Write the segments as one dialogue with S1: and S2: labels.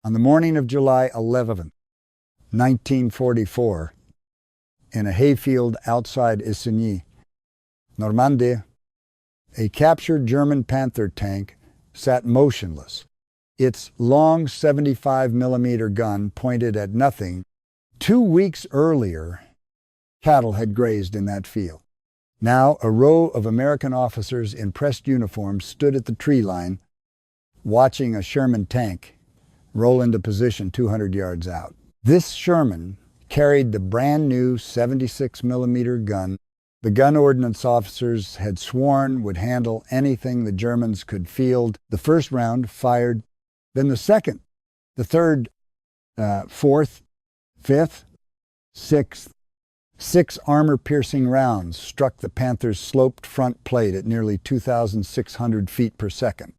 S1: On the morning of July 11, 1944, in a hayfield outside Isigny, Normandy, a captured German Panther tank sat motionless, its long 75mm gun pointed at nothing. 2 weeks earlier, cattle had grazed in that field. Now a row of American officers in pressed uniforms stood at the tree line, watching a Sherman tank roll into position 200 yards out. This Sherman carried the brand new 76mm gun the gun ordnance officers had sworn would handle anything the Germans could field. The first round fired, then the second, the third, fourth, fifth, sixth. 6 armor-piercing rounds struck the Panther's sloped front plate at nearly 2,600 feet per second,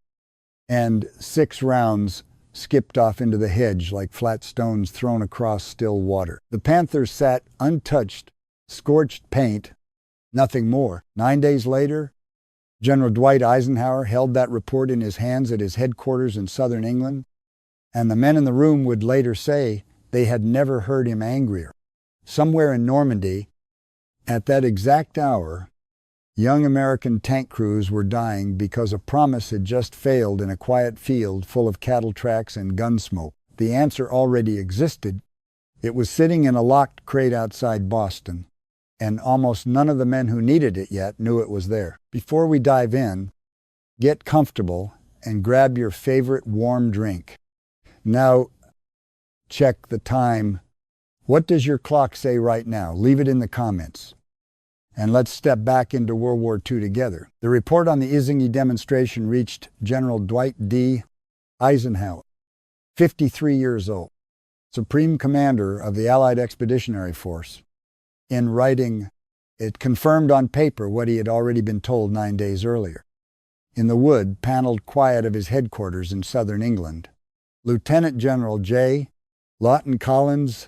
S1: and 6 rounds skipped off into the hedge like flat stones thrown across still water. The Panther sat untouched, scorched paint, nothing more. 9 days later, General Dwight Eisenhower held that report in his hands at his headquarters in southern England, and the men in the room would later say they had never heard him angrier. Somewhere in Normandy, at that exact hour, young American tank crews were dying because a promise had just failed in a quiet field full of cattle tracks and gun smoke. The answer already existed. It was sitting in a locked crate outside Boston, and almost none of the men who needed it yet knew it was there. Before we dive in, get comfortable and grab your favorite warm drink. Now, check the time. What does your clock say right now? Leave it in the comments. And let's step back into World War II together. The report on the Isigny demonstration reached General Dwight D. Eisenhower, 53 years old, Supreme Commander of the Allied Expeditionary Force. In writing, it confirmed on paper what he had already been told 9 days earlier. In the wood, paneled quiet of his headquarters in southern England, Lieutenant General J. Lawton Collins,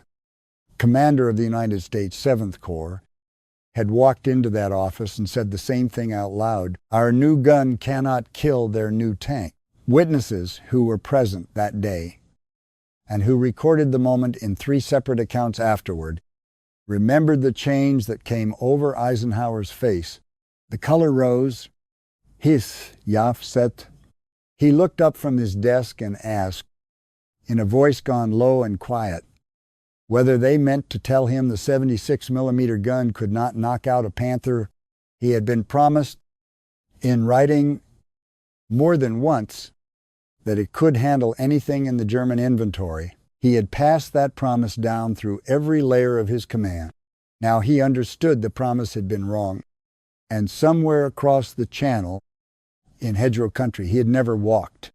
S1: Commander of the United States 7th Corps, had walked into that office and said the same thing out loud. Our new gun cannot kill their new tank. Witnesses who were present that day and who recorded the moment in 3 separate accounts afterward remembered the change that came over Eisenhower's face. The color rose. His Jafset. He looked up from his desk and asked, in a voice gone low and quiet, whether they meant to tell him the 76mm gun could not knock out a Panther he had been promised in writing more than once that it could handle anything in the German inventory. He had passed that promise down through every layer of his command. Now he understood the promise had been wrong, and somewhere across the channel in hedgerow country he had never walked,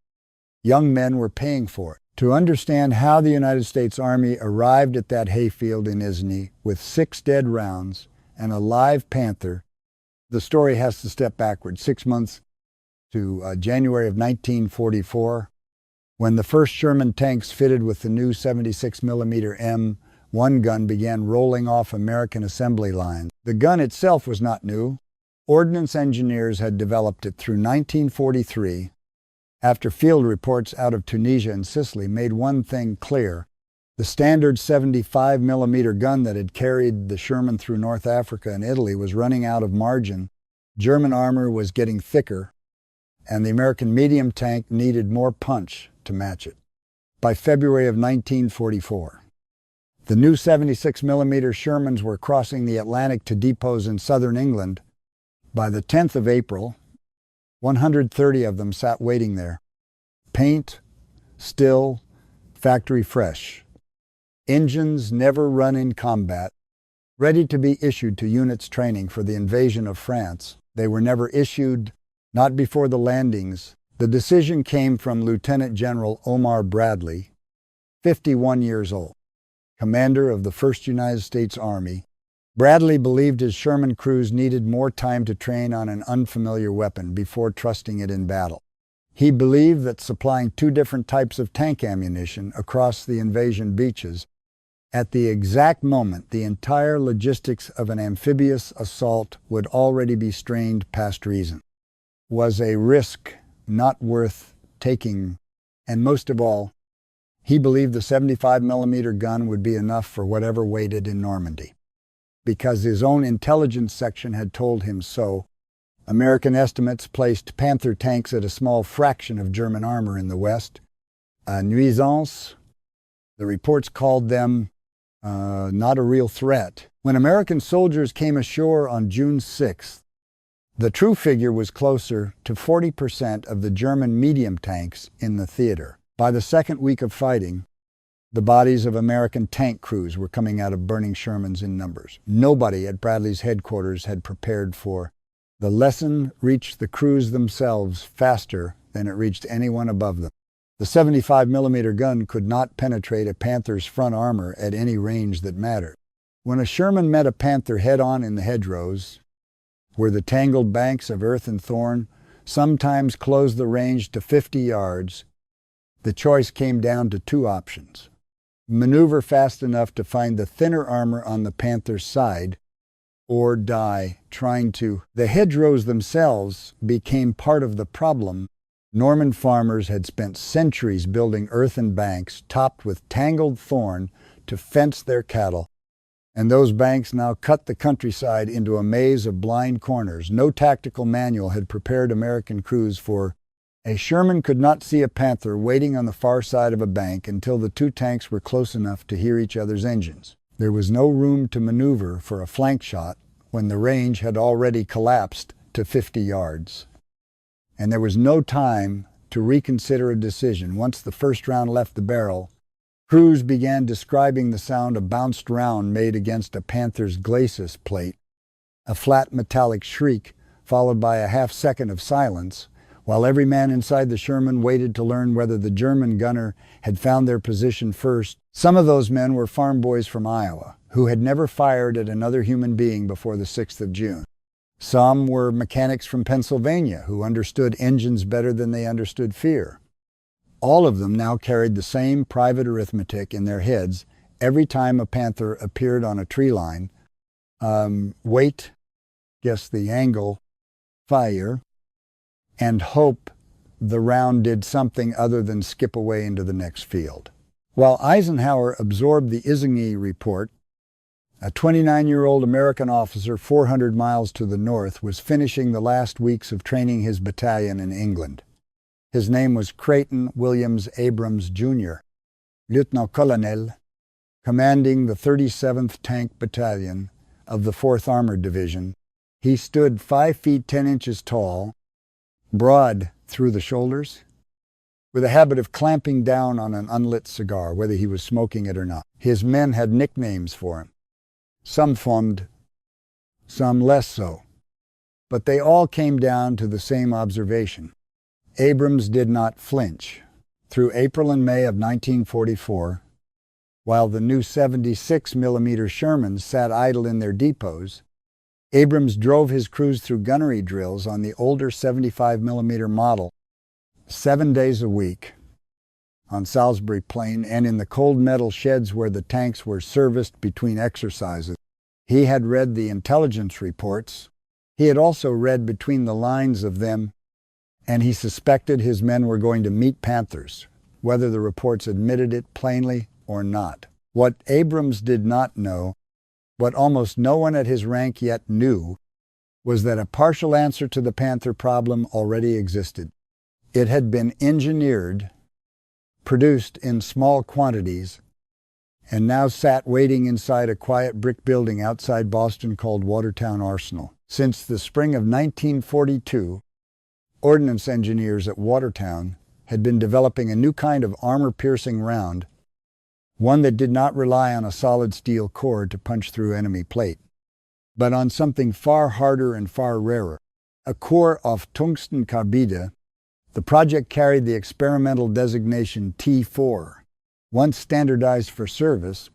S1: young men were paying for it. To understand how the United States Army arrived at that hayfield in Isigny with 6 dead rounds and a live Panther, the story has to step backward 6 months to January of 1944, when the first Sherman tanks fitted with the new 76mm M1 gun began rolling off American assembly lines. The gun itself was not new. Ordnance engineers had developed it through 1943, after field reports out of Tunisia and Sicily made one thing clear. The standard 75mm gun that had carried the Sherman through North Africa and Italy was running out of margin. German armor was getting thicker, and the American medium tank needed more punch to match it. By February of 1944, the new 76mm Shermans were crossing the Atlantic to depots in southern England. By the 10th of April, 130 of them sat waiting there. Paint, still, factory fresh. Engines never run in combat, ready to be issued to units training for the invasion of France. They were never issued, not before the landings. The decision came from Lieutenant General Omar Bradley, 51 years old, commander of the 1st United States Army. Bradley believed his Sherman crews needed more time to train on an unfamiliar weapon before trusting it in battle. He believed that supplying 2 different types of tank ammunition across the invasion beaches at the exact moment the entire logistics of an amphibious assault would already be strained past reason was a risk not worth taking, and most of all, He believed the 75mm gun would be enough for whatever waited in Normandy. Because his own intelligence section had told him so, American estimates placed Panther tanks at a small fraction of German armor in the West. A nuisance. The reports called them not a real threat. When American soldiers came ashore on June 6th, the true figure was closer to 40% of the German medium tanks in the theater. By the second week of fighting, the bodies of American tank crews were coming out of burning Shermans in numbers. Nobody at Bradley's headquarters had prepared for. The lesson reached the crews themselves faster than it reached anyone above them. The 75mm gun could not penetrate a Panther's front armor at any range that mattered. When a Sherman met a Panther head-on in the hedgerows, where the tangled banks of earth and thorn sometimes closed the range to 50 yards, the choice came down to two options. Maneuver fast enough to find the thinner armor on the Panther's side, or die trying to. The hedgerows themselves became part of the problem. Norman farmers had spent centuries building earthen banks topped with tangled thorn to fence their cattle, and those banks now cut the countryside into a maze of blind corners. No tactical manual had prepared American crews for. A Sherman could not see a Panther waiting on the far side of a bank until the two tanks were close enough to hear each other's engines. There was no room to maneuver for a flank shot when the range had already collapsed to 50 yards. And there was no time to reconsider a decision. Once the first round left the barrel, crews began describing the sound a bounced round made against a Panther's glacis plate, a flat metallic shriek followed by a half-second of silence, while every man inside the Sherman waited to learn whether the German gunner had found their position first. Some of those men were farm boys from Iowa, who had never fired at another human being before the 6th of June. Some were mechanics from Pennsylvania, who understood engines better than they understood fear. All of them now carried the same private arithmetic in their heads every time a Panther appeared on a tree line. Weight, guess the angle, fire, and hope the round did something other than skip away into the next field. While Eisenhower absorbed the Isigny report, a 29-year-old American officer 400 miles to the north was finishing the last weeks of training his battalion in England. His name was Creighton Williams Abrams, Jr., Lieutenant Colonel, commanding the 37th Tank Battalion of the 4th Armored Division. He stood 5 feet 10 inches tall, broad through the shoulders, with a habit of clamping down on an unlit cigar, whether he was smoking it or not. His men had nicknames for him, some fond, some less so, but they all came down to the same observation. Abrams did not flinch. Through April and May of 1944, while the new 76mm Shermans sat idle in their depots, Abrams drove his crews through gunnery drills on the older 75mm model 7 days a week on Salisbury Plain and in the cold metal sheds where the tanks were serviced between exercises. He had read the intelligence reports. He had also read between the lines of them, and he suspected his men were going to meet Panthers, whether the reports admitted it plainly or not. What Abrams did not know, what almost no one at his rank yet knew, was that a partial answer to the Panther problem already existed. It had been engineered, produced in small quantities, and now sat waiting inside a quiet brick building outside Boston called Watertown Arsenal. Since the spring of 1942, ordnance engineers at Watertown had been developing a new kind of armor-piercing round, one that did not rely on a solid steel core to punch through enemy plate, but on something far harder and far rarer, a core of tungsten carbide. The project carried the experimental designation T4. Once standardized for service,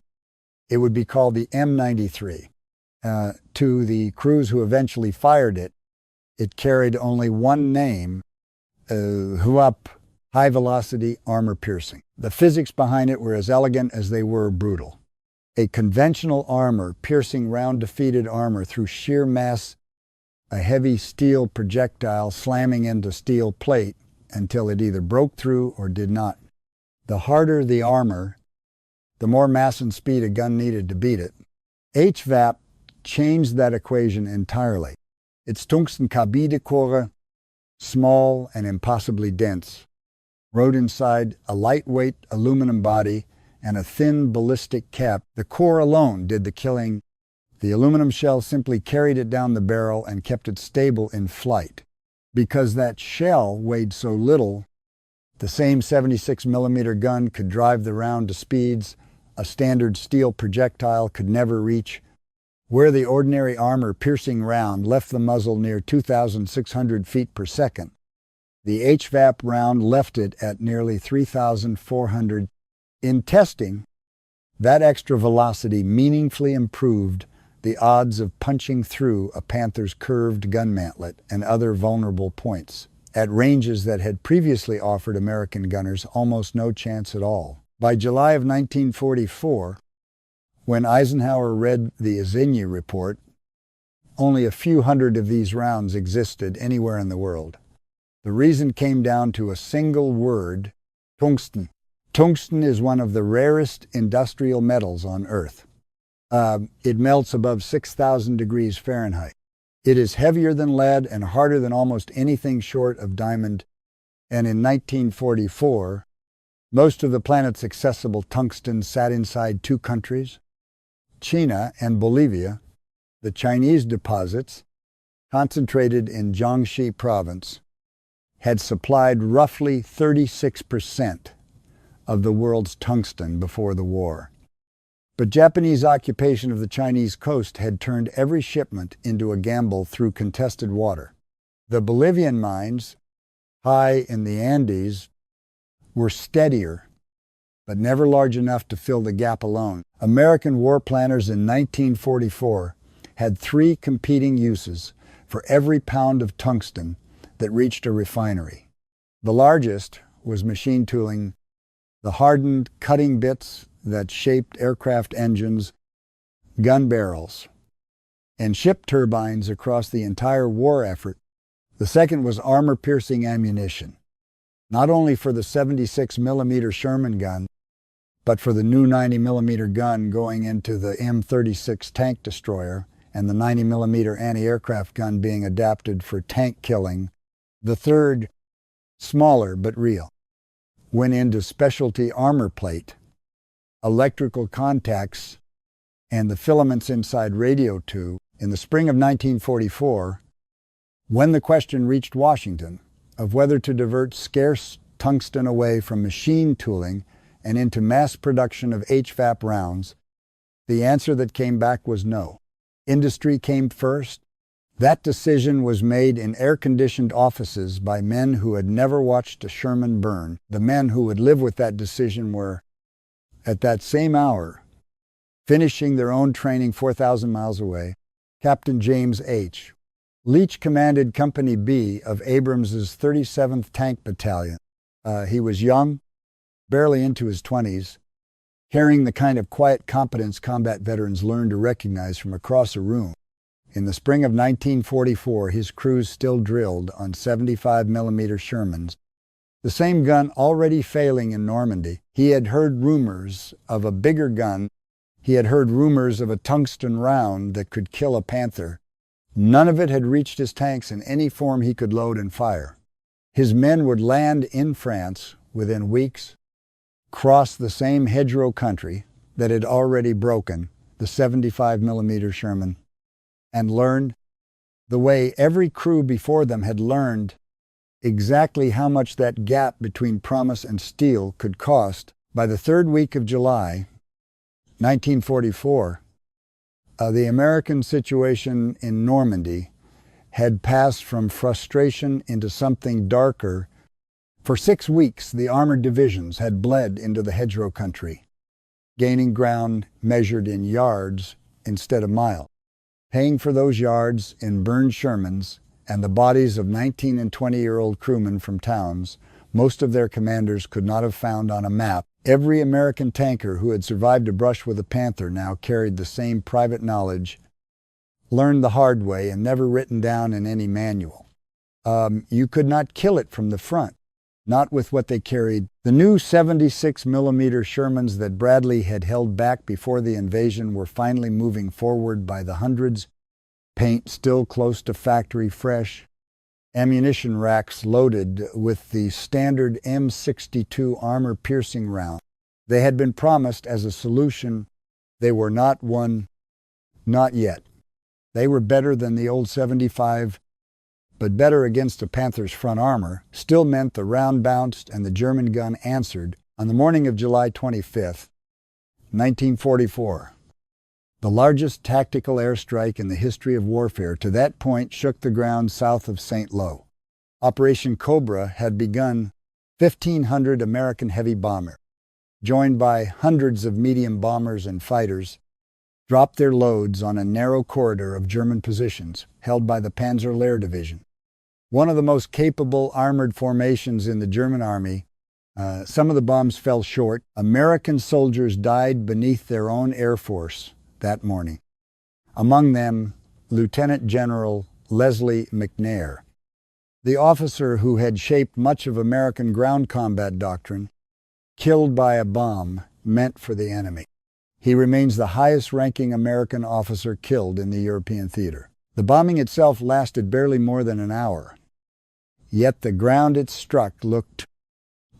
S1: it would be called the M93. To the crews who eventually fired it, it carried only one name, HVAP, high velocity armor piercing. The physics behind it were as elegant as they were brutal. A conventional armor piercing round defeated armor through sheer mass, a heavy steel projectile slamming into steel plate until it either broke through or did not. The harder the armor, the more mass and speed a gun needed to beat it. HVAP changed that equation entirely. Its Tungstenkarbide-Core, small and impossibly dense, rode inside a lightweight aluminum body and a thin ballistic cap. The core alone did the killing. The aluminum shell simply carried it down the barrel and kept it stable in flight. Because that shell weighed so little, the same 76mm gun could drive the round to speeds a standard steel projectile could never reach. Where the ordinary armor-piercing round left the muzzle near 2,600 feet per second, the HVAP round left it at nearly 3,400. In testing, that extra velocity meaningfully improved the odds of punching through a Panther's curved gun mantlet and other vulnerable points at ranges that had previously offered American gunners almost no chance at all. By July of 1944, when Eisenhower read the Isigny report, only a few hundred of these rounds existed anywhere in the world. The reason came down to a single word: tungsten. Tungsten is one of the rarest industrial metals on Earth. It melts above 6,000 degrees Fahrenheit. It is heavier than lead and harder than almost anything short of diamond. And in 1944, most of the planet's accessible tungsten sat inside two countries, China and Bolivia. The Chinese deposits, concentrated in Jiangxi province, had supplied roughly 36% of the world's tungsten before the war. But Japanese occupation of the Chinese coast had turned every shipment into a gamble through contested water. The Bolivian mines, high in the Andes, were steadier, but never large enough to fill the gap alone. American war planners in 1944 had three competing uses for every pound of tungsten that reached a refinery. The largest was machine tooling, the hardened cutting bits that shaped aircraft engines, gun barrels, and ship turbines across the entire war effort. The second was armor-piercing ammunition, not only for the 76mm Sherman gun, but for the new 90mm gun going into the M36 tank destroyer and the 90mm anti-aircraft gun being adapted for tank killing. The third, smaller but real, went into specialty armor plate, electrical contacts, and the filaments inside radio tube. In the spring of 1944, when the question reached Washington of whether to divert scarce tungsten away from machine tooling and into mass production of HVAP rounds, the answer that came back was no. Industry came first. That decision was made in air-conditioned offices by men who had never watched a Sherman burn. The men who would live with that decision were, at that same hour, finishing their own training 4,000 miles away, Captain James H. Leach commanded Company B of Abrams's 37th Tank Battalion. He was young, barely into his 20s, carrying the kind of quiet competence combat veterans learn to recognize from across a room. In the spring of 1944, his crews still drilled on 75mm Shermans, the same gun already failing in Normandy. He had heard rumors of a bigger gun. He had heard rumors of a tungsten round that could kill a Panther. None of it had reached his tanks in any form he could load and fire. His men would land in France within weeks, cross the same hedgerow country that had already broken the 75mm Sherman, and learned, the way every crew before them had learned, exactly how much that gap between promise and steel could cost. By the third week of July, 1944, the American situation in Normandy had passed from frustration into something darker. For 6 weeks, the armored divisions had bled into the hedgerow country, gaining ground measured in yards instead of miles, paying for those yards in burned Shermans and the bodies of 19 and 20-year-old crewmen from towns most of their commanders could not have found on a map. Every American tanker who had survived a brush with a Panther now carried the same private knowledge, learned the hard way and never written down in any manual. You could not kill it from the front, not with what they carried The new 76mm Shermans that Bradley had held back before the invasion were finally moving forward by the hundreds, paint still close to factory fresh, ammunition racks loaded with the standard M62 armor-piercing round. They had been promised as a solution. They were not one, not yet. They were better than the old 75, but better against the Panthers' front armor still meant the round bounced and the German gun answered on the morning of July 25th, 1944. The largest tactical airstrike in the history of warfare to that point shook the ground south of St. Lo. Operation Cobra had begun. 1,500 American heavy bombers, joined by hundreds of medium bombers and fighters, dropped their loads on a narrow corridor of German positions held by the Panzer Division. One of the most capable armored formations in the German army. Some of the bombs fell short. American soldiers died beneath their own air force that morning. Among them, Lieutenant General Leslie McNair, the officer who had shaped much of American ground combat doctrine, killed by a bomb meant for the enemy. He remains the highest-ranking American officer killed in the European theater. The bombing itself lasted barely more than an hour. Yet the ground it struck looked,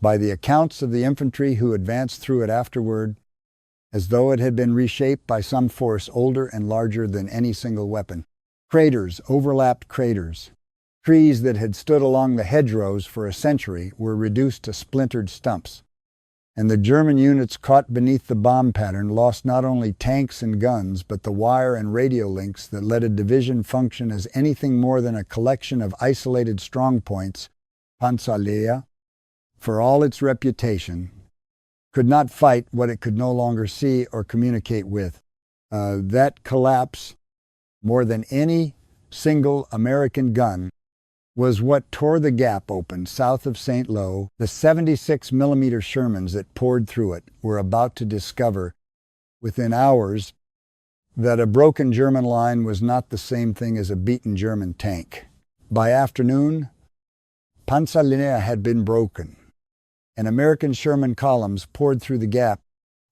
S1: by the accounts of the infantry who advanced through it afterward, as though it had been reshaped by some force older and larger than any single weapon. Craters overlapped craters. Trees that had stood along the hedgerows for a century were reduced to splintered stumps. And the German units caught beneath the bomb pattern lost not only tanks and guns, but the wire and radio links that let a division function as anything more than a collection of isolated strongpoints. Panzerlinie, for all its reputation, could not fight what it could no longer see or communicate with. That collapse, more than any single American gun, was what tore the gap open south of St. Lo. The 76mm Shermans that poured through it were about to discover, within hours, that a broken German line was not the same thing as a beaten German tank. By afternoon, Panzerlinie had been broken, and American Sherman columns poured through the gap.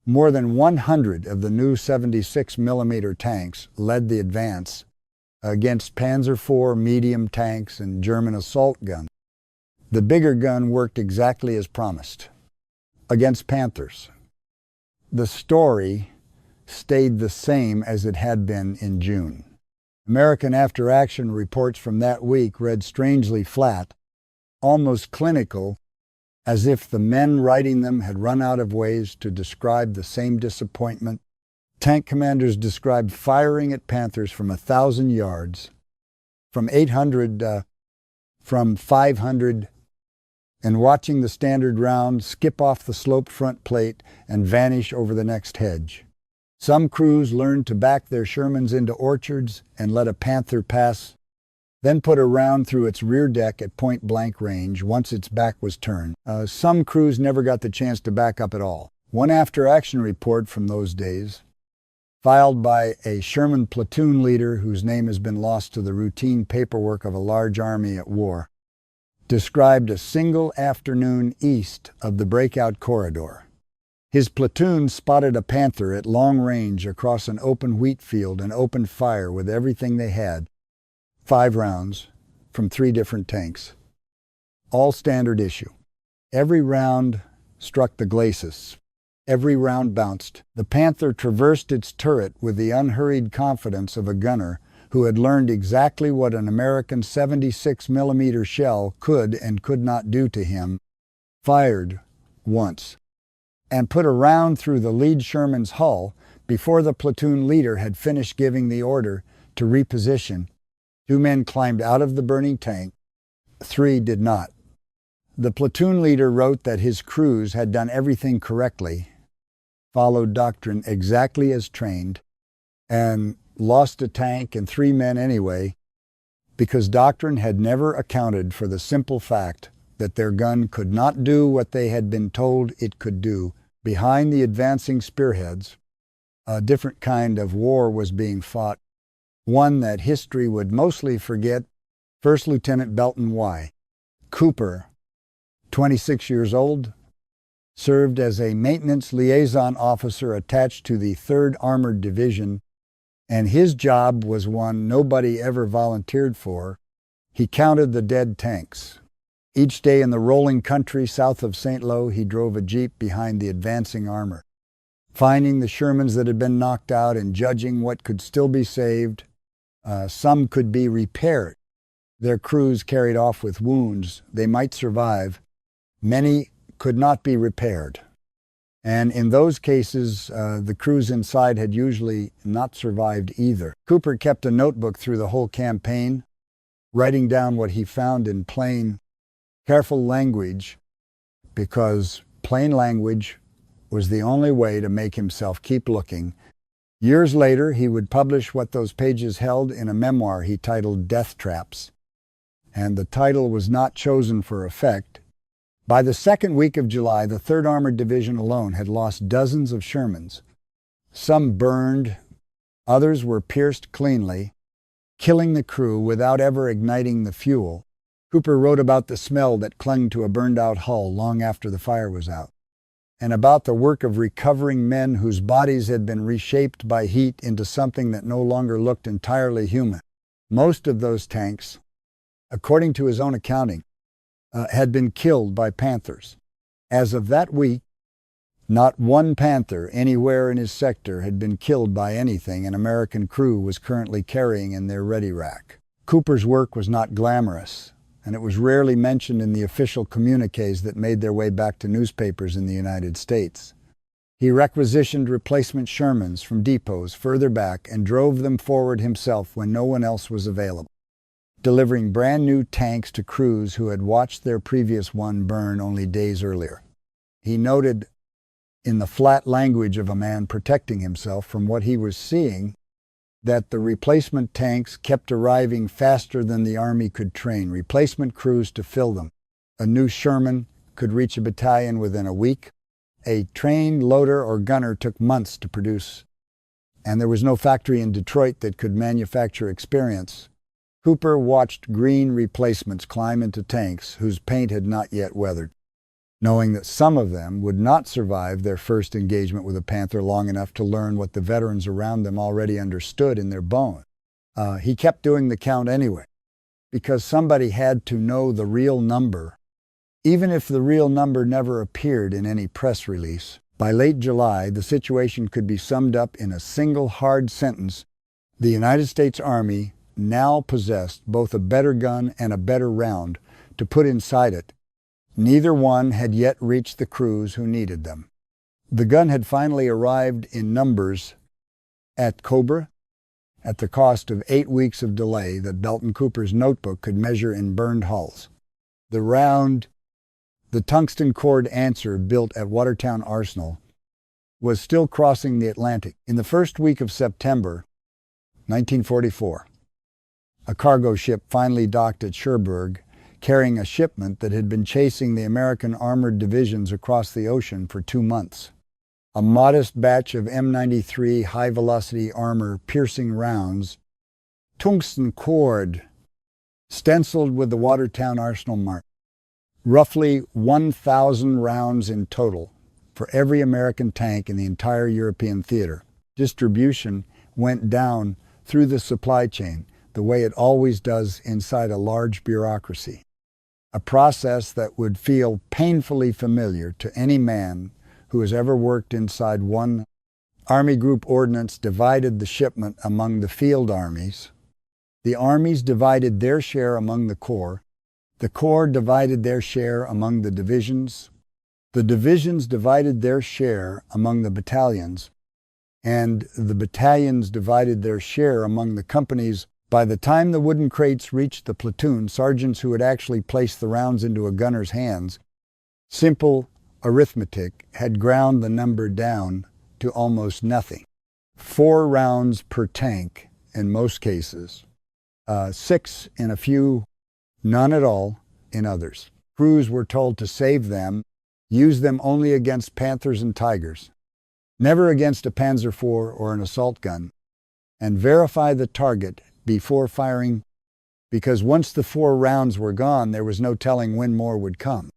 S1: More than 100 of the new 76mm tanks led the advance against Panzer IV medium tanks and German assault guns. The bigger gun worked exactly as promised against Panthers. The story stayed the same as it had been in June. American after-action reports from that week read strangely flat, almost clinical, as if the men writing them had run out of ways to describe the same disappointment. Tank commanders described firing at Panthers from 1,000 yards, from 800, from 500, and watching the standard round skip off the sloped front plate and vanish over the next hedge. Some crews learned to back their Shermans into orchards and let a Panther pass, then put a round through its rear deck at point-blank range once its back was turned. Some crews never got the chance to back up at all. One after-action report from those days, filed by a Sherman platoon leader whose name has been lost to the routine paperwork of a large army at war, described a single afternoon east of the breakout corridor. His platoon spotted a Panther at long range across an open wheat field and opened fire with everything they had, 5 rounds from 3 different tanks, all standard issue. Every round struck the glacis. Every round bounced. The Panther traversed its turret with the unhurried confidence of a gunner who had learned exactly what an American 76mm shell could and could not do to him, fired once, and put a round through the lead Sherman's hull before the platoon leader had finished giving the order to reposition. 2 men climbed out of the burning tank. 3 did not. The platoon leader wrote that his crews had done everything correctly, followed doctrine exactly as trained, and lost a tank and 3 men anyway, because doctrine had never accounted for the simple fact that their gun could not do what they had been told it could do. Behind the advancing spearheads, a different kind of war was being fought, one that history would mostly forget. First Lieutenant Belton Y. Cooper, 26 years old, served as a maintenance liaison officer attached to the 3rd Armored Division, and his job was one nobody ever volunteered for. He counted the dead tanks. Each day in the rolling country south of St. Lo, he drove a jeep behind the advancing armor, finding the Shermans that had been knocked out and judging what could still be saved. Some could be repaired, their crews carried off with wounds. They might survive. Many could not be repaired. And in those cases, the crews inside had usually not survived either. Cooper kept a notebook through the whole campaign, writing down what he found in plain, careful language, because plain language was the only way to make himself keep looking. Years later, he would publish what those pages held in a memoir he titled Death Traps. And the title was not chosen for effect. By the 2nd week of July, the 3rd Armored Division alone had lost dozens of Shermans. Some burned, others were pierced cleanly, killing the crew without ever igniting the fuel. Cooper wrote about the smell that clung to a burned-out hull long after the fire was out, and about the work of recovering men whose bodies had been reshaped by heat into something that no longer looked entirely human. Most of those tanks, according to his own accounting, had been killed by Panthers. As of that week, not one Panther anywhere in his sector had been killed by anything an American crew was currently carrying in their ready rack. Cooper's work was not glamorous, and it was rarely mentioned in the official communiques that made their way back to newspapers in the United States. He requisitioned replacement Shermans from depots further back and drove them forward himself when no one else was available, delivering brand new tanks to crews who had watched their previous one burn only days earlier. He noted, in the flat language of a man protecting himself from what he was seeing, that the replacement tanks kept arriving faster than the Army could train replacement crews to fill them. A new Sherman could reach a battalion within a week. A trained loader or gunner took months to produce, and there was no factory in Detroit that could manufacture experience. Cooper watched green replacements climb into tanks whose paint had not yet weathered, knowing that some of them would not survive their first engagement with a Panther long enough to learn what the veterans around them already understood in their bones. He kept doing the count anyway, because somebody had to know the real number, even if the real number never appeared in any press release. By late July, the situation could be summed up in a single hard sentence: the United States Army now possessed both a better gun and a better round to put inside it. Neither one had yet reached the crews who needed them. The gun had finally arrived in numbers at Cobra, at the cost of 8 weeks of delay that Belton Cooper's notebook could measure in burned hulls. The round, the tungsten cord answer built at Watertown Arsenal, was still crossing the Atlantic. In the first week of September 1944, a cargo ship finally docked at Cherbourg, carrying a shipment that had been chasing the American armored divisions across the ocean for 2 months. A modest batch of M93 high-velocity armor-piercing rounds, tungsten cord, stenciled with the Watertown Arsenal mark. Roughly 1,000 rounds in total for every American tank in the entire European theater. Distribution went down through the supply chain, the way it always does inside a large bureaucracy, a process that would feel painfully familiar to any man who has ever worked inside one. Army Group Ordnance divided the shipment among the field armies. The armies divided their share among the Corps divided their share among the divisions divided their share among the battalions, and the battalions divided their share among the companies. By the time the wooden crates reached the platoon, sergeants who had actually placed the rounds into a gunner's hands, simple arithmetic had ground the number down to almost nothing. 4 rounds per tank in most cases, 6 in a few, none at all in others. Crews were told to save them, use them only against Panthers and Tigers, never against a Panzer IV or an assault gun, and verify the target before firing, because once the 4 rounds were gone, there was no telling when more would come.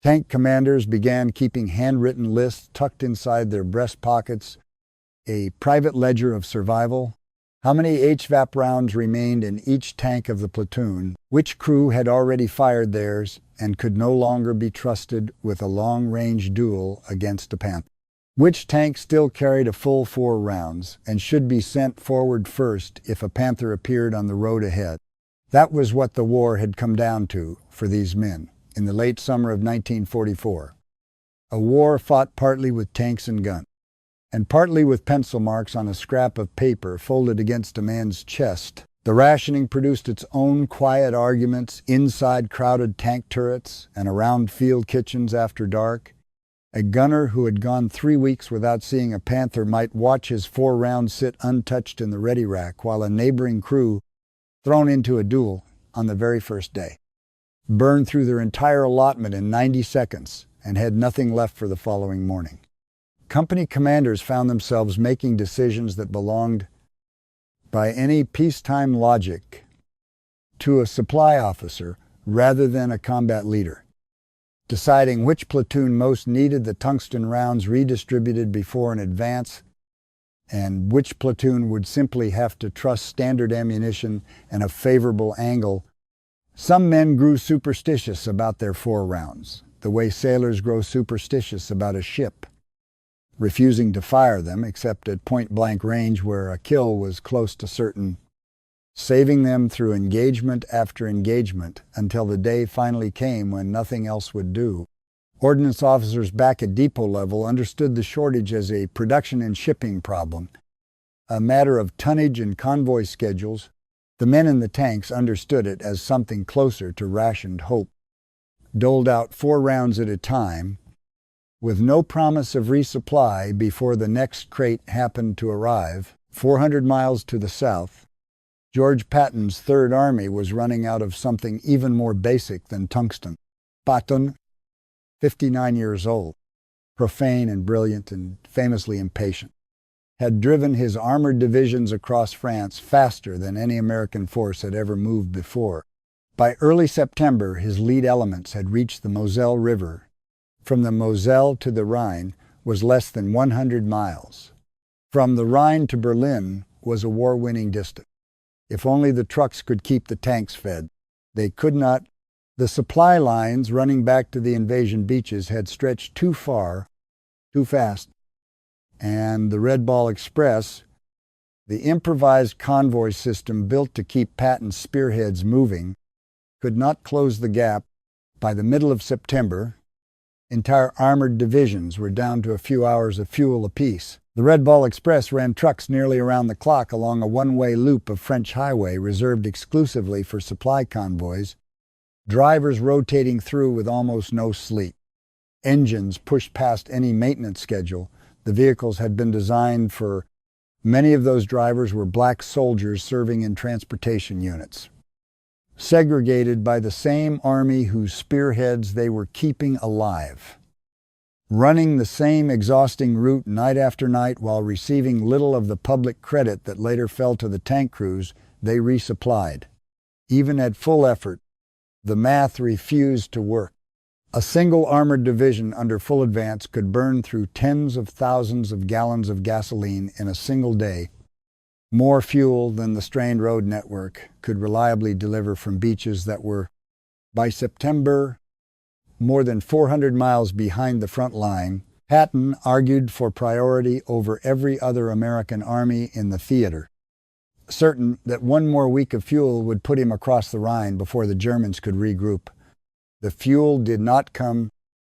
S1: Tank commanders began keeping handwritten lists tucked inside their breast pockets, a private ledger of survival, how many HVAP rounds remained in each tank of the platoon, which crew had already fired theirs and could no longer be trusted with a long-range duel against a Panther, which tank still carried a full 4 rounds and should be sent forward first if a Panther appeared on the road ahead. That was what the war had come down to for these men in the late summer of 1944. A war fought partly with tanks and guns, and partly with pencil marks on a scrap of paper folded against a man's chest. The rationing produced its own quiet arguments inside crowded tank turrets and around field kitchens after dark. A gunner who had gone 3 weeks without seeing a Panther might watch his 4 rounds sit untouched in the ready rack while a neighboring crew, thrown into a duel on the very first day, burned through their entire allotment in 90 seconds and had nothing left for the following morning. Company commanders found themselves making decisions that belonged, by any peacetime logic, to a supply officer rather than a combat leader, deciding which platoon most needed the tungsten rounds redistributed before an advance, and which platoon would simply have to trust standard ammunition and a favorable angle. Some men grew superstitious about their 4 rounds, the way sailors grow superstitious about a ship, refusing to fire them except at point-blank range where a kill was close to certain, saving them through engagement after engagement until the day finally came when nothing else would do. Ordnance officers back at depot level understood the shortage as a production and shipping problem, a matter of tonnage and convoy schedules. The men in the tanks understood it as something closer to rationed hope, doled out 4 rounds at a time, with no promise of resupply before the next crate happened to arrive. 400 miles to the south, George Patton's Third Army was running out of something even more basic than tungsten. Patton, 59 years old, profane and brilliant and famously impatient, had driven his armored divisions across France faster than any American force had ever moved before. By early September, his lead elements had reached the Moselle River. From the Moselle to the Rhine was less than 100 miles. From the Rhine to Berlin was a war-winning distance. If only the trucks could keep the tanks fed. They could not. The supply lines running back to the invasion beaches had stretched too far, too fast, and the Red Ball Express, the improvised convoy system built to keep Patton's spearheads moving, could not close the gap. By the middle of September, entire armored divisions were down to a few hours of fuel apiece. The Red Ball Express ran trucks nearly around the clock along a one-way loop of French highway reserved exclusively for supply convoys, drivers rotating through with almost no sleep. Engines pushed past any maintenance schedule. The vehicles had been designed for. Many of those drivers were black soldiers serving in transportation units, segregated by the same army whose spearheads they were keeping alive, running the same exhausting route night after night while receiving little of the public credit that later fell to the tank crews they resupplied. Even at full effort, the math refused to work. A single armored division under full advance could burn through tens of thousands of gallons of gasoline in a single day, more fuel than the strained road network could reliably deliver from beaches that were, by September, more than 400 miles behind the front line. Patton argued for priority over every other American army in the theater, certain that 1 more week of fuel would put him across the Rhine before the Germans could regroup. The fuel did not come.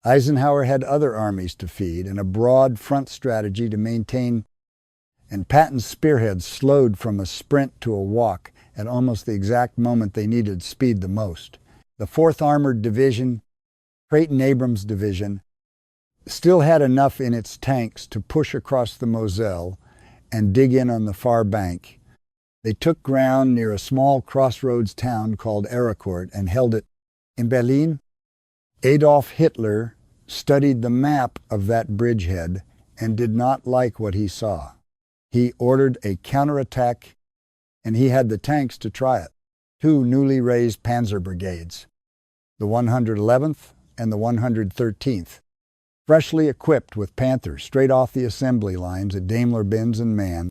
S1: Eisenhower had other armies to feed and a broad front strategy to maintain, and Patton's spearheads slowed from a sprint to a walk at almost the exact moment they needed speed the most. The 4th Armored Division, Creighton Abrams Division, still had enough in its tanks to push across the Moselle and dig in on the far bank. They took ground near a small crossroads town called Ericourt and held it. In Berlin, Adolf Hitler studied the map of that bridgehead and did not like what he saw. He ordered a counterattack, and he had the tanks to try it. 2 newly raised panzer brigades, the 111th and the 113th, freshly equipped with Panthers straight off the assembly lines at Daimler-Benz and MAN,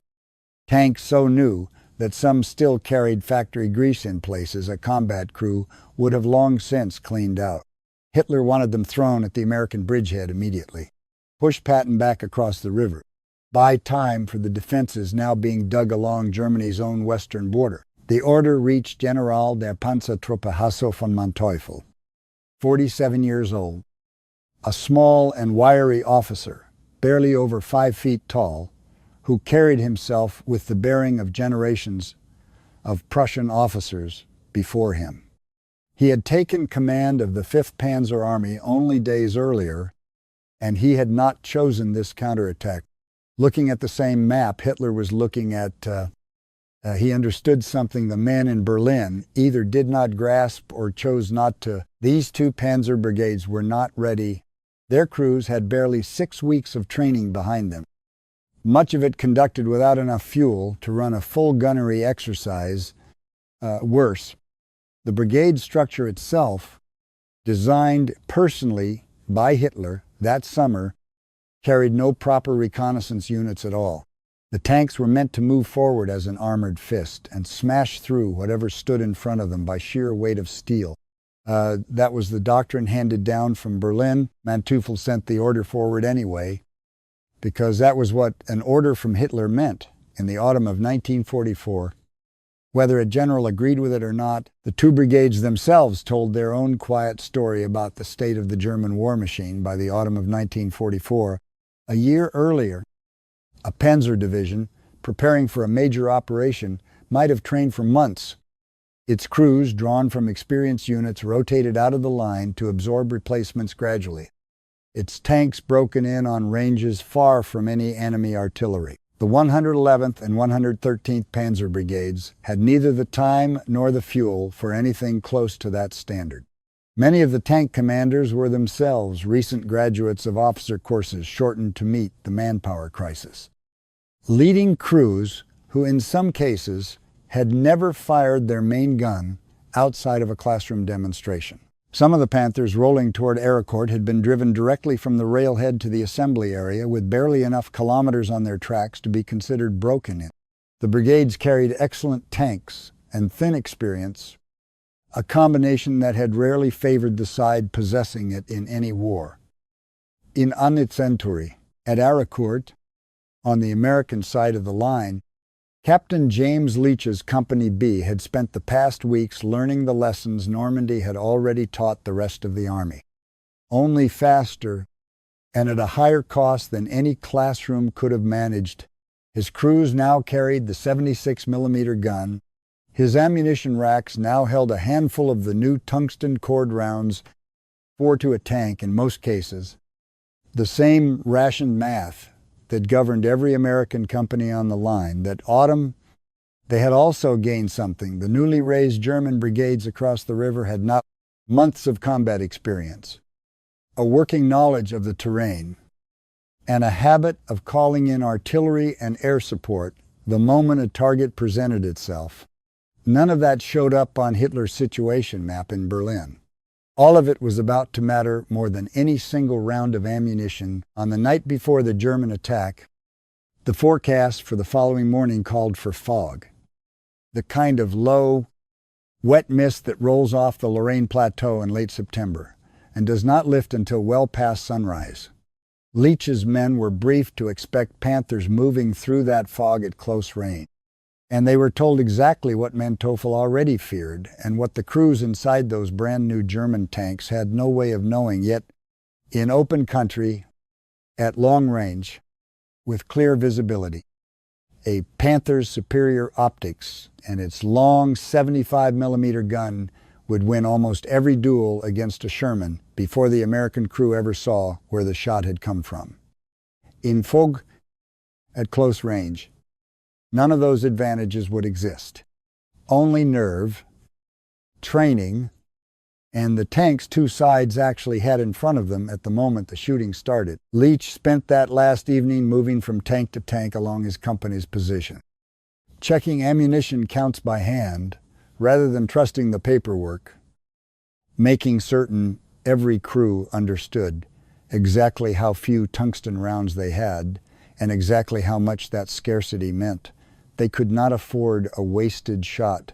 S1: tanks so new that some still carried factory grease in places a combat crew would have long since cleaned out. Hitler wanted them thrown at the American bridgehead immediately. Push Patton back across the river. Buy time for the defenses now being dug along Germany's own western border. The order reached General der Panzertruppe Hasso von Manteuffel, 47 years old, a small and wiry officer, barely over 5 feet tall, who carried himself with the bearing of generations of Prussian officers before him. He had taken command of the 5th Panzer Army only days earlier, and he had not chosen this counterattack. Looking at the same map Hitler was looking at, he understood something the men in Berlin either did not grasp or chose not to. These 2 panzer brigades were not ready. Their crews had barely 6 weeks of training behind them, much of it conducted without enough fuel to run a full gunnery exercise. Worse, the brigade structure itself, designed personally by Hitler that summer, carried no proper reconnaissance units at all. The tanks were meant to move forward as an armored fist and smash through whatever stood in front of them by sheer weight of steel. That was the doctrine handed down from Berlin. Manteuffel sent the order forward anyway, because that was what an order from Hitler meant in the autumn of 1944. Whether a general agreed with it or not, the 2 brigades themselves told their own quiet story about the state of the German war machine by the autumn of 1944. A year earlier, a Panzer division, preparing for a major operation, might have trained for months. Its crews, drawn from experienced units, rotated out of the line to absorb replacements gradually. Its tanks broken in on ranges far from any enemy artillery. The 111th and 113th Panzer Brigades had neither the time nor the fuel for anything close to that standard. Many of the tank commanders were themselves recent graduates of officer courses shortened to meet the manpower crisis. Leading crews who in some cases had never fired their main gun outside of a classroom demonstration. Some of the Panthers rolling toward Ericourt had been driven directly from the railhead to the assembly area with barely enough kilometers on their tracks to be considered broken in. The brigades carried excellent tanks and thin experience, a combination that had rarely favored the side possessing it in any war. In Annizenturi, at Ericourt, on the American side of the line, Captain James Leach's Company B had spent the past weeks learning the lessons Normandy had already taught the rest of the Army. Only faster and at a higher cost than any classroom could have managed, his crews now carried the 76mm gun. His ammunition racks now held a handful of the new tungsten cord rounds, 4 to a tank in most cases. The same rationed math that governed every American company on the line. That autumn, they had also gained something. The newly raised German brigades across the river had not months of combat experience, a working knowledge of the terrain, and a habit of calling in artillery and air support the moment a target presented itself. None of that showed up on Hitler's situation map in Berlin. All of it was about to matter more than any single round of ammunition. On the night before the German attack, the forecast for the following morning called for fog, the kind of low, wet mist that rolls off the Lorraine Plateau in late September and does not lift until well past sunrise. Leach's men were briefed to expect Panthers moving through that fog at close range. And they were told exactly what Manteuffel already feared and what the crews inside those brand new German tanks had no way of knowing, yet in open country, at long range, with clear visibility. A Panther's superior optics and its long 75mm gun would win almost every duel against a Sherman before the American crew ever saw where the shot had come from. In fog, at close range, none of those advantages would exist. Only nerve, training, and the tanks 2 sides actually had in front of them at the moment the shooting started. Leach spent that last evening moving from tank to tank along his company's position, checking ammunition counts by hand rather than trusting the paperwork, making certain Every crew understood exactly how few tungsten rounds they had and exactly how much that scarcity meant. They could not afford a wasted shot.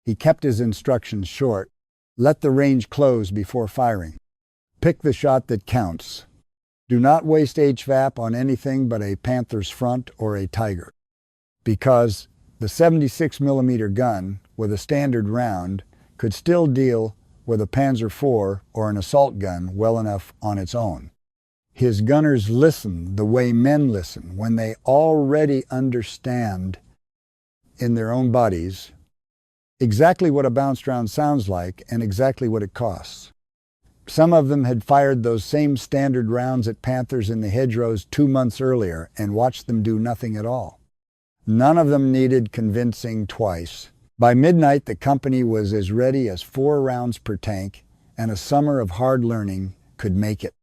S1: He kept his instructions short. Let the range close before firing. Pick the shot that counts. Do not waste HVAP on anything but a Panther's front or a Tiger, because the 76mm gun with a standard round could still deal with a Panzer IV or an assault gun well enough on its own. His gunners listen the way men listen when they already understand in their own bodies exactly what a bounced round sounds like and exactly what it costs. Some of them had fired those same standard rounds at Panthers in the hedgerows 2 months earlier and watched them do nothing at all. None of them needed convincing twice. By midnight, the company was as ready as 4 rounds per tank, and a summer of hard learning could make it.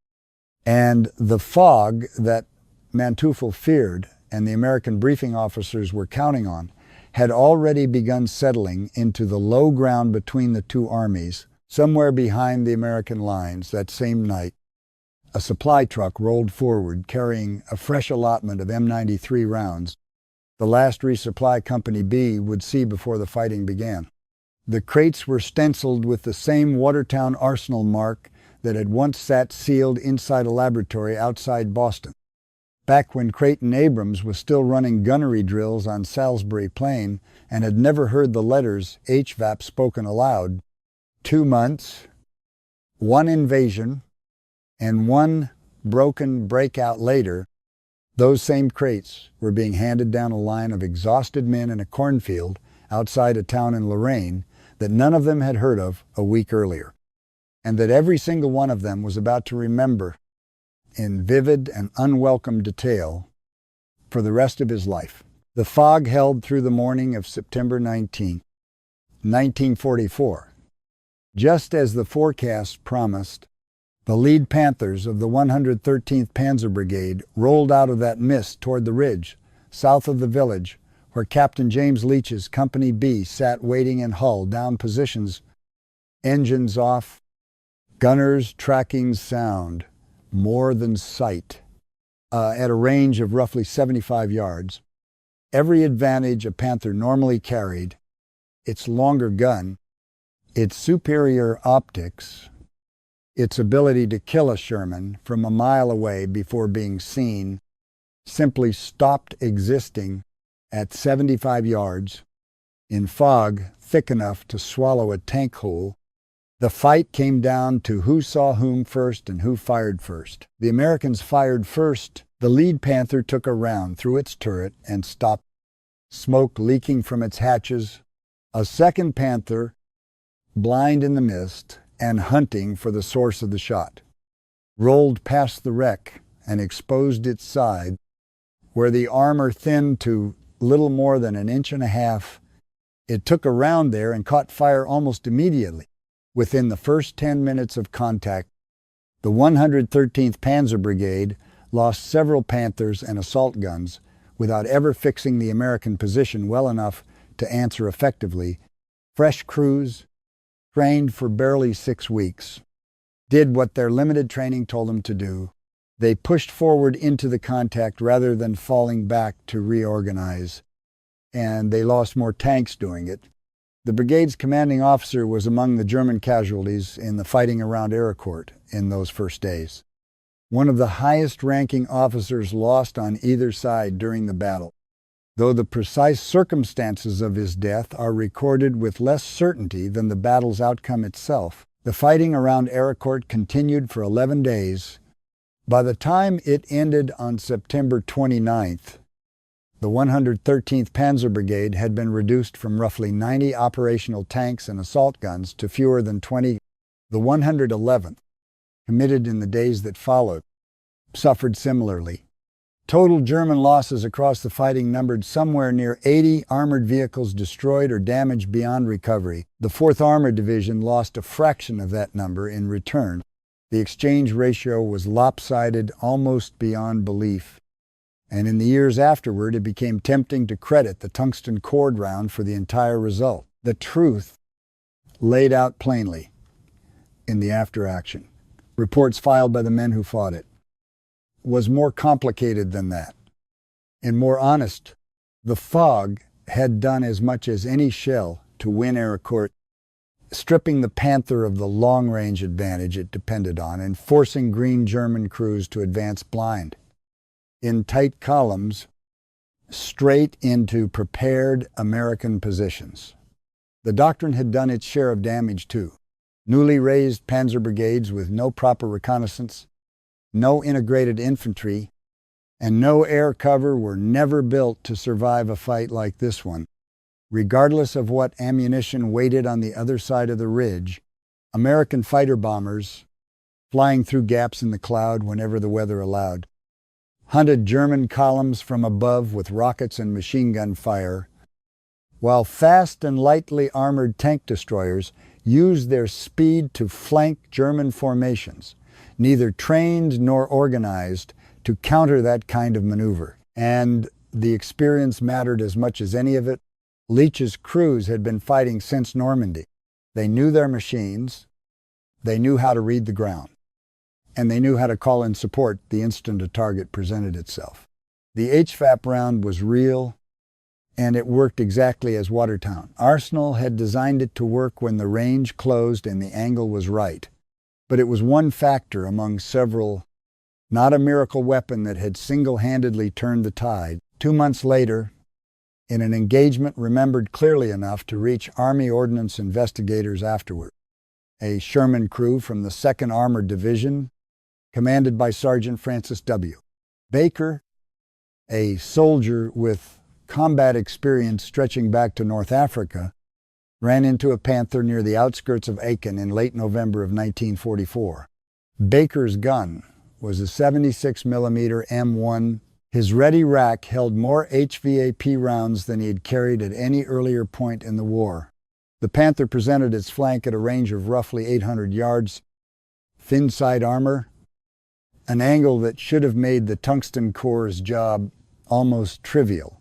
S1: And the fog that Manteuffel feared and the American briefing officers were counting on had already begun settling into the low ground between the two armies, somewhere behind the American lines. That same night, a supply truck rolled forward carrying a fresh allotment of M93 rounds, the last resupply Company B would see before the fighting began. The crates were stenciled with the same Watertown Arsenal mark that had once sat sealed inside a laboratory outside Boston. Back when Creighton Abrams was still running gunnery drills on Salisbury Plain and had never heard the letters HVAP spoken aloud, 2 months, 1 invasion, and 1 broken breakout later, those same crates were being handed down a line of exhausted men in a cornfield outside a town in Lorraine that none of them had heard of a week earlier, and that every single one of them was about to remember in vivid and unwelcome detail for the rest of his life. The fog held through the morning of September 19, 1944. Just as the forecast promised, the lead Panthers of the 113th Panzer Brigade rolled out of that mist toward the ridge, south of the village, where Captain James Leach's Company B sat waiting in Hull, down positions, engines off, gunners tracking sound, more than sight, at a range of roughly 75 yards. Every advantage a Panther normally carried, its longer gun, its superior optics, its ability to kill a Sherman from a mile away before being seen, simply stopped existing at 75 yards in fog thick enough to swallow a tank hole. The fight came down to who saw whom first and who fired first. The Americans fired first. The lead Panther took a round through its turret and stopped, smoke leaking from its hatches. A second Panther, blind in the mist and hunting for the source of the shot, rolled past the wreck and exposed its side, where the armor thinned to little more than 1.5 inches. It took a round there and caught fire almost immediately. Within the first 10 minutes of contact, the 113th Panzer Brigade lost several Panthers and assault guns without ever fixing the American position well enough to answer effectively. Fresh crews, trained for barely 6 weeks, did what their limited training told them to do. They pushed forward into the contact rather than falling back to reorganize, and they lost more tanks doing it. The brigade's commanding officer was among the German casualties in the fighting around Ericourt in those first days. One of the highest-ranking officers lost on either side during the battle, though the precise circumstances of his death are recorded with less certainty than the battle's outcome itself. The fighting around Ericourt continued for 11 days. By the time it ended on September 29th, the 113th Panzer Brigade had been reduced from roughly 90 operational tanks and assault guns to fewer than 20. The 111th, committed in the days that followed, suffered similarly. Total German losses across the fighting numbered somewhere near 80 armored vehicles destroyed or damaged beyond recovery. The 4th Armored Division lost a fraction of that number in return. The exchange ratio was lopsided almost beyond belief, and in the years afterward it became tempting to credit the tungsten cord round for the entire result. The truth laid out plainly in the after action. reports filed by the men who fought it, was more complicated than that and more honest. The fog had done as much as any shell to win Ericourt, stripping the Panther of the long-range advantage it depended on and forcing green German crews to advance blind, in tight columns, straight into prepared American positions. The doctrine had done its share of damage too. Newly raised panzer brigades with no proper reconnaissance, no integrated infantry, and no air cover were never built to survive a fight like this one. Regardless of what ammunition waited on the other side of the ridge, American fighter bombers, flying through gaps in the cloud whenever the weather allowed, hunted German columns from above with rockets and machine gun fire, while fast and lightly armored tank destroyers used their speed to flank German formations, neither trained nor organized to counter that kind of maneuver. And the experience mattered as much as any of it. Leach's crews had been fighting since Normandy. They knew their machines, they knew how to read the ground, and they knew how to call in support the instant a target presented itself. The HVAP round was real, and it worked exactly as Watertown. Arsenal had designed it to work when the range closed and the angle was right, but it was one factor among several, not a miracle weapon that had single-handedly turned the tide. 2 months later, in an engagement remembered clearly enough to reach Army Ordnance investigators afterward, a Sherman crew from the 2nd Armored Division, commanded by Sergeant Francis W. Baker, a soldier with combat experience stretching back to North Africa, ran into a Panther near the outskirts of Aiken in late November of 1944. Baker's gun was a 76mm M1. His ready rack held more HVAP rounds than he had carried at any earlier point in the war. The Panther presented its flank at a range of roughly 800 yards, thin side armor, an angle that should have made the tungsten core's job almost trivial.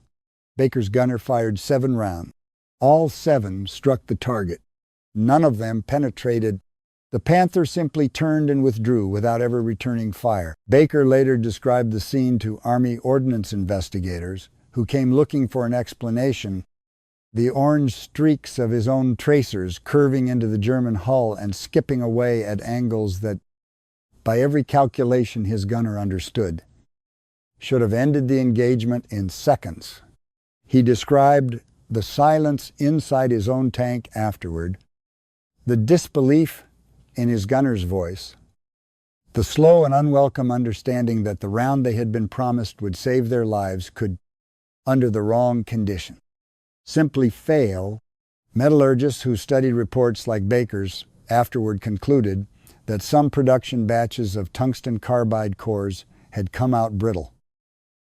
S1: Baker's gunner fired 7 rounds. All 7 struck the target. None of them penetrated. The Panther simply turned and withdrew without ever returning fire. Baker later described the scene to Army Ordnance investigators, who came looking for an explanation. The orange streaks of his own tracers curving into the German hull and skipping away at angles that, by every calculation his gunner understood, should have ended the engagement in seconds. He described the silence inside his own tank afterward, the disbelief in his gunner's voice, the slow and unwelcome understanding that the round they had been promised would save their lives could, under the wrong condition, simply fail. Metallurgists who studied reports like Baker's afterward concluded that some production batches of tungsten carbide cores had come out brittle,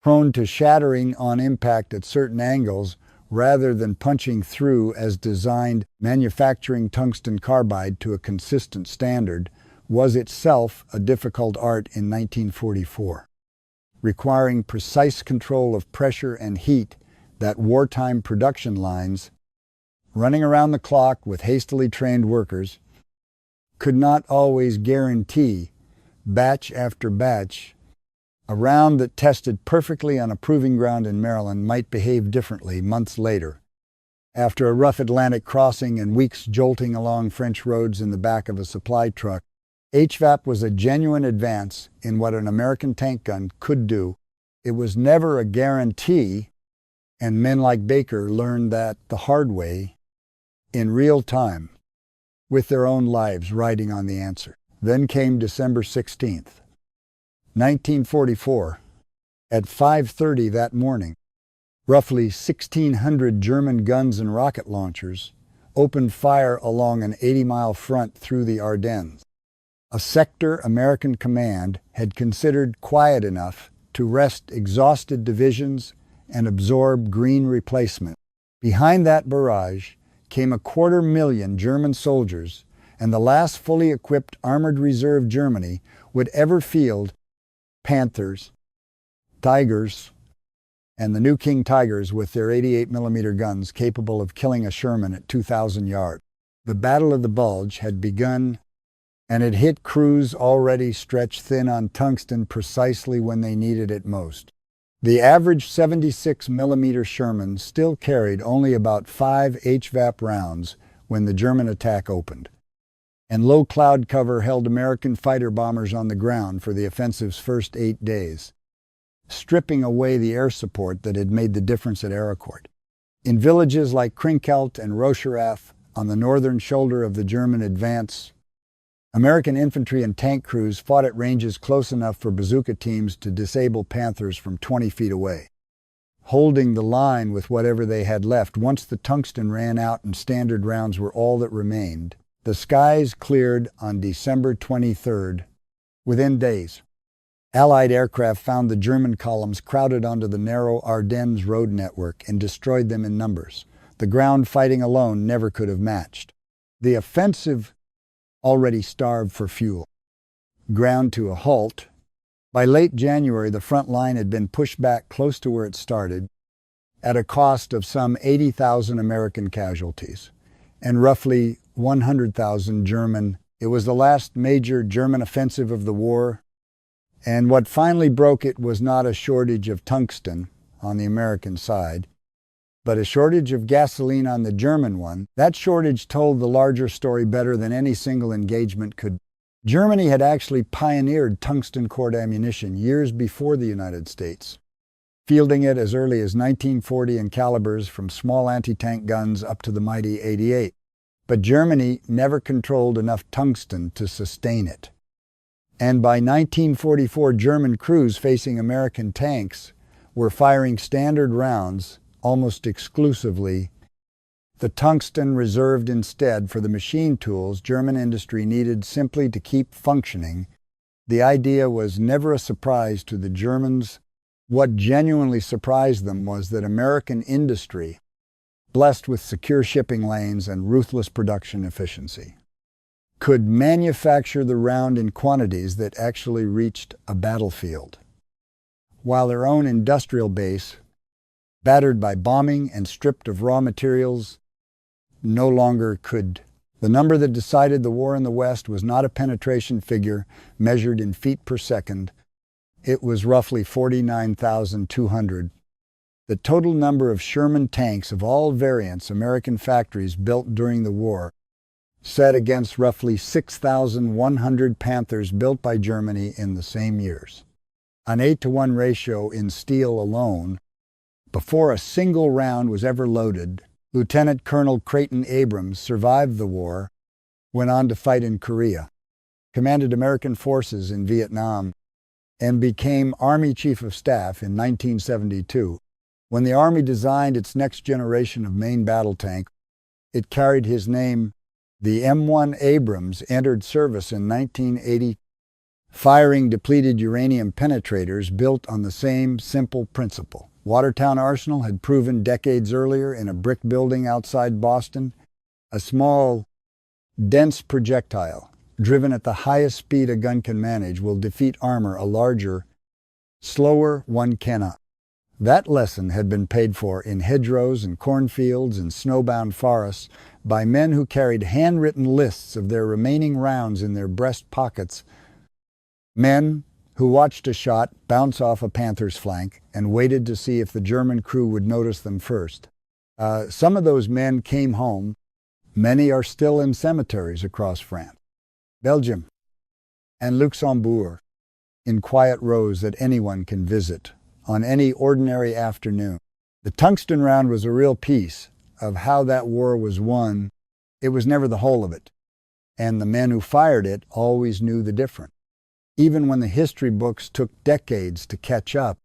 S1: prone to shattering on impact at certain angles rather than punching through as designed. Manufacturing tungsten carbide to a consistent standard was itself a difficult art in 1944, requiring precise control of pressure and heat that wartime production lines, running around the clock with hastily trained workers, could not always guarantee. Batch after batch, a round that tested perfectly on a proving ground in Maryland might behave differently months later, after a rough Atlantic crossing and weeks jolting along French roads in the back of a supply truck. HVAP was a genuine advance in what an American tank gun could do. It was never a guarantee, and men like Baker learned that the hard way, in real time, with their own lives riding on the answer. Then came December 16th. 1944, at 5:30 that morning, roughly 1,600 German guns and rocket launchers opened fire along an 80-mile front through the Ardennes, a sector American command had considered quiet enough to rest exhausted divisions and absorb green replacement. Behind that barrage came 250,000 German soldiers, and the last fully equipped armored reserve Germany would ever field Panthers, Tigers, and the new King Tigers with their 88mm guns capable of killing a Sherman at 2,000 yards. The Battle of the Bulge had begun and it hit crews already stretched thin on tungsten precisely when they needed it most. The average 76mm Sherman still carried only about 5 HVAP rounds when the German attack opened, and low cloud cover held American fighter bombers on the ground for the offensive's first 8 days, stripping away the air support that had made the difference at Aracourt. In villages like Krinkelt and Rocherath on the northern shoulder of the German advance, American infantry and tank crews fought at ranges close enough for bazooka teams to disable Panthers from 20 feet away, holding the line with whatever they had left. Once the tungsten ran out and standard rounds were all that remained, the skies cleared on December 23rd. Within days, Allied aircraft found the German columns crowded onto the narrow Ardennes road network and destroyed them in numbers. The ground fighting alone never could have matched. The offensive already starved for fuel, ground to a halt. By late January, the front line had been pushed back close to where it started, at a cost of some 80,000 American casualties and roughly 100,000 German. It was the last major German offensive of the war, and what finally broke it was not a shortage of tungsten on the American side, but a shortage of gasoline on the German one. That shortage told the larger story better than any single engagement could. Germany had actually pioneered tungsten-cored ammunition years before the United States, fielding it as early as 1940 in calibers from small anti-tank guns up to the mighty 88. But Germany never controlled enough tungsten to sustain it. And by 1944, German crews facing American tanks were firing standard rounds almost exclusively, the tungsten reserved instead for the machine tools German industry needed simply to keep functioning. The idea was never a surprise to the Germans. What genuinely surprised them was that American industry, blessed with secure shipping lanes and ruthless production efficiency, could manufacture the round in quantities that actually reached a battlefield, while their own industrial base, battered by bombing and stripped of raw materials, no longer could. The number that decided the war in the West was not a penetration figure measured in feet per second. It was roughly 49,200. The total number of Sherman tanks of all variants American factories built during the war, set against roughly 6,100 Panthers built by Germany in the same years. An 8-to-1 ratio in steel alone. Before a single round was ever loaded, Lieutenant Colonel Creighton Abrams survived the war, went on to fight in Korea, commanded American forces in Vietnam, and became Army Chief of Staff in 1972. When the Army designed its next generation of main battle tank, it carried his name. The M1 Abrams entered service in 1980, firing depleted uranium penetrators built on the same simple principle. Watertown Arsenal had proven decades earlier in a brick building outside Boston, a small, dense projectile, driven at the highest speed a gun can manage, will defeat armor a larger, slower one cannot. That lesson had been paid for in hedgerows and cornfields and snowbound forests by men who carried handwritten lists of their remaining rounds in their breast pockets, men who watched a shot bounce off a Panther's flank and waited to see if the German crew would notice them first. Some of those men came home. Many are still in cemeteries across France, Belgium, and Luxembourg, in quiet rows that anyone can visit on any ordinary afternoon. The tungsten round was a real piece of how that war was won. It was never the whole of it, and the men who fired it always knew the difference. Even when the history books took decades to catch up,